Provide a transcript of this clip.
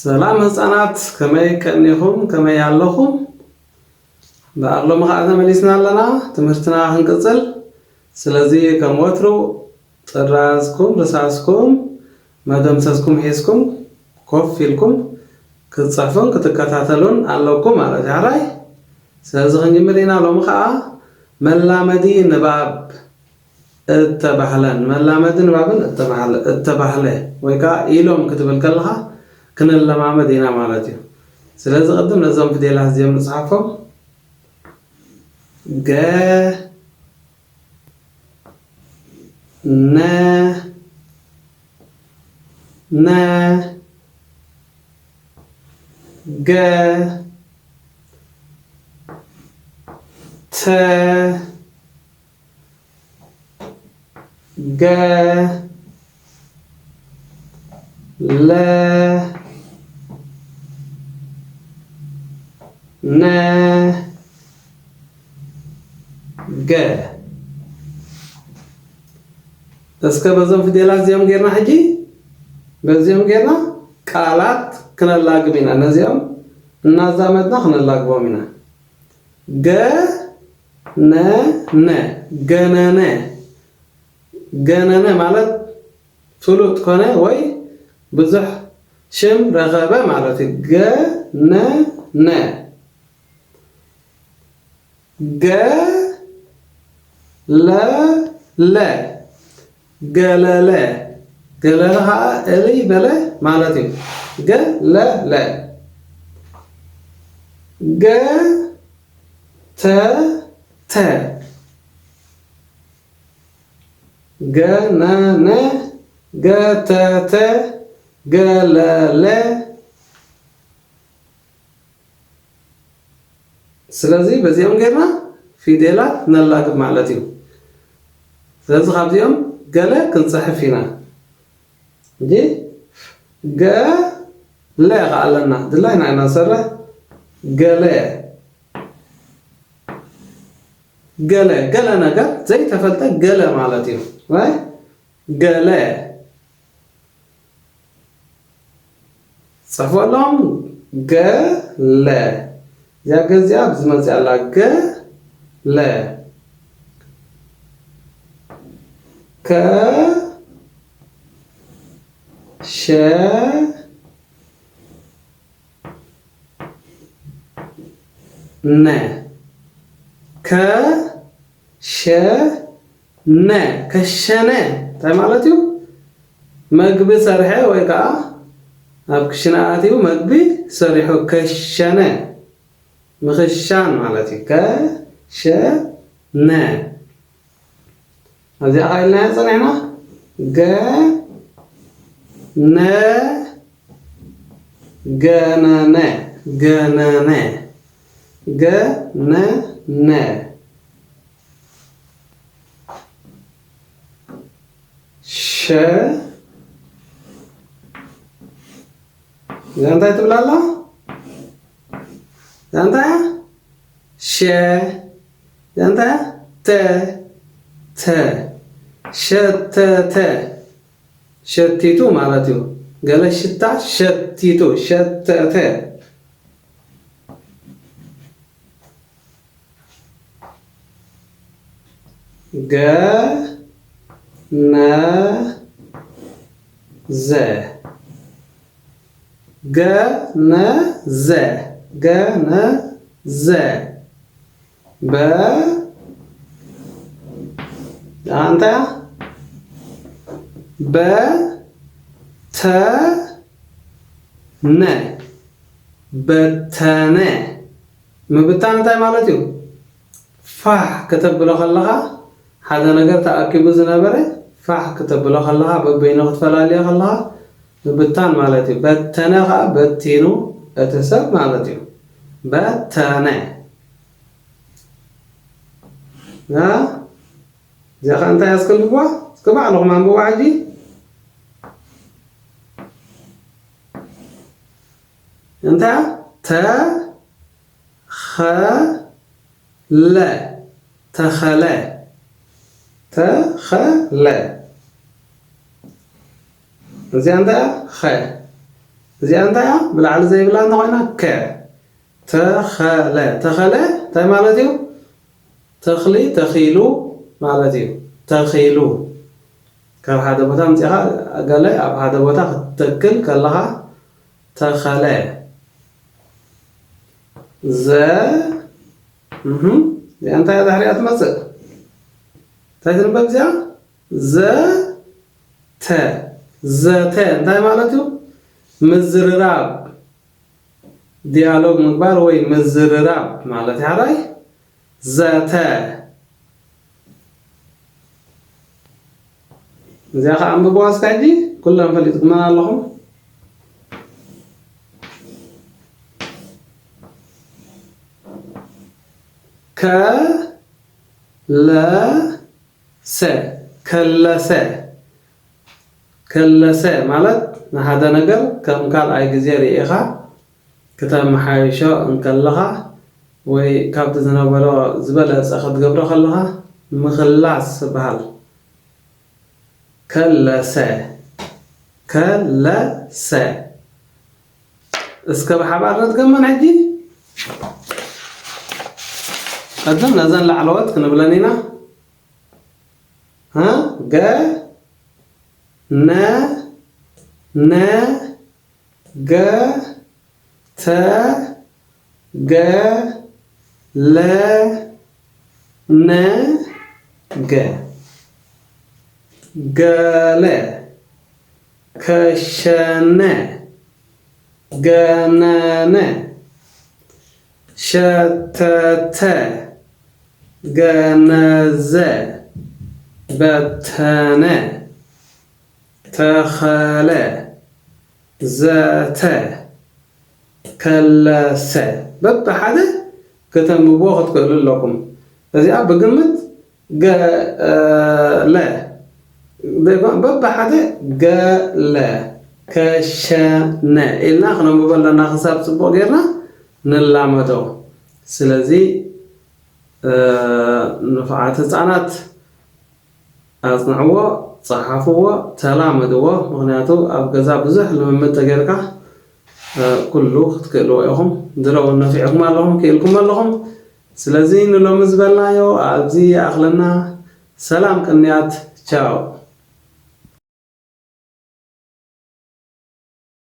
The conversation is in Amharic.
ሰላም ህፃናት ከመይ ቀኒኹም ከመይ ኣለኹም በአሎ መኻዕተ መሊስና ኣለና ትምህርትና ክንቅፅል ስለዚ ከም ወትሩ ጥራዝኩም ርሳስኩም መደምሰስኩም ሒዝኩም ኮፍ ኢልኩም ክትፅሕፉን ክትከታተሉን ኣለኩም ማለት እዩ ሓራይ ስለዚ ክንጅምር ኢና ሎሚ ከዓ መላመዲ ንባብ እተባህለን መላመዲ ንባብን እተባህለ ወይ ከዓ ኢሎም ክትብል ከለኻ ክንለማመድ ኢና ማለት እዩ ስለዚ ቅድም ነዞም ፊደላት እዚኦም ንፅሓፎም ገ ነ ነ ገ ተ ገ ለ ነ ገ እስከ በዞም ፊደላት እዚኦም ጌርና ሕጂ በዚኦም ጌርና ቃላት ክነላግብ ኢና ነዚኦም እናዛመድና ክነላግቦም ኢና ገ ነ ነ ገነነ ገነነ ማለት ፍሉጥ ኮነ ወይ ብዙሕ ሽም ረኸበ ማለት እዩ ገነነ ገለለ ገለለ ገለለ ከዓ እልይ በለ ማለት እዩ ገለለ ገተተ ገነነ ገተተ ገለለ ስለዚ በዚኦም ጌርና ፊደላት ነላግብ ማለት እዩ ስለዚ ካብዚኦም ገለ ክንፅሕፍ ኢና እንጂ ገለ ከዓ ኣለና ድላይና ኢና ንሰርሕ ገለ ገለ ገለ ነገር ዘይተፈልጠ ገለ ማለት እዩ ወይ ገለ ጽፈሎም ገለ ያ ገዚያ ብዝመጽ ያላ ገለ ከ ሸ ነ ከ ሸ ነ ከሸነ ታይ ማለት እዩ መግቢ ሰርሐ ወይ ከዓ ኣብ ክሽነ ኣትዩ መግቢ ሰሪሑ ከሸነ ምኽሻን ማለት እዩ ከሸነ እዚኣ ቃይልና ፀኒዕና ገነ ገነነ ገነነ ገነነ ሸ እንታይ ትብላላ እንታይ ሸ እንታይ ተ ተ ሸተተ ሸቲቱ ማለት እዩ ገለ ሽታ ሸቲቱ ሸተተ ገነዘ ገነዘ ገነዘ በ አንተ በተነ በተነ ምብታን እንታይ ማለት እዩ ፋሕ ከተብሎ ከለኻ ሓደ ነገር ተኣኪቡ ዝነበረ ፋሕ ከተብሎ ከለኻ በበይኑ ክትፈላለዮ ከለኻ ምብታን ማለት እዩ በተነ ከዓ በቲኑ እቲ ሰብ ማለት እዩ በተነ እዚኣ ከዓ እንታይ ያስከልብዋ እስከ ባዕልኹም አንብዋ ሕጂ እንታይ ተኸለ ተኸለ ተኸለ እዚኣ እንታይ ኸ زي أنت يا بالعل زي بلا أنت وينا ك تخلى تاي مالتيو تخلي تخيلو مالتيو تخيلو كاب هذا بوتا متيخا قال لي أب هذا بوتا تكل كلها تخلى ز زي أنت يا دحريات مصر تايتن ببزيا ز ت أنت مالتيو مزرراب ديالوج مقبال وي مزرراب مالتي هاي زتا زي أخا عم بواس كاجي كلهم فليت ما لهم ك لا س كلس مالت هذا نجر كم قال أي جزيرة إيخا كتاب محايشة انكلها وي كابت زنابرو زبالة أخذ قبره خلها مخلص بحال كلس اسكب حبار نتقمن عجي قدم نزل لعلوات كنا بلانينا ها جا ن ج ت ج ل ن ج قال كشن جنن شتت جنز بتن تخلى زت كلس بب حدا كتم بوخت كل لكم هذه أب قمت لا بب حدا لا كشنا إلنا خنا مبلنا حساب سبوا غيرنا نلامدو سلازي نفعات الصانات أصنعوا صحافوا تلامدوا مغنياتو أبغزا بزح لما تجركه كله تكلوا يوم دروا النفعكم اللهم كيلكم اللهم سلازين لو مزبلنا يو أبزي أخلنا سلام كنيات تشاو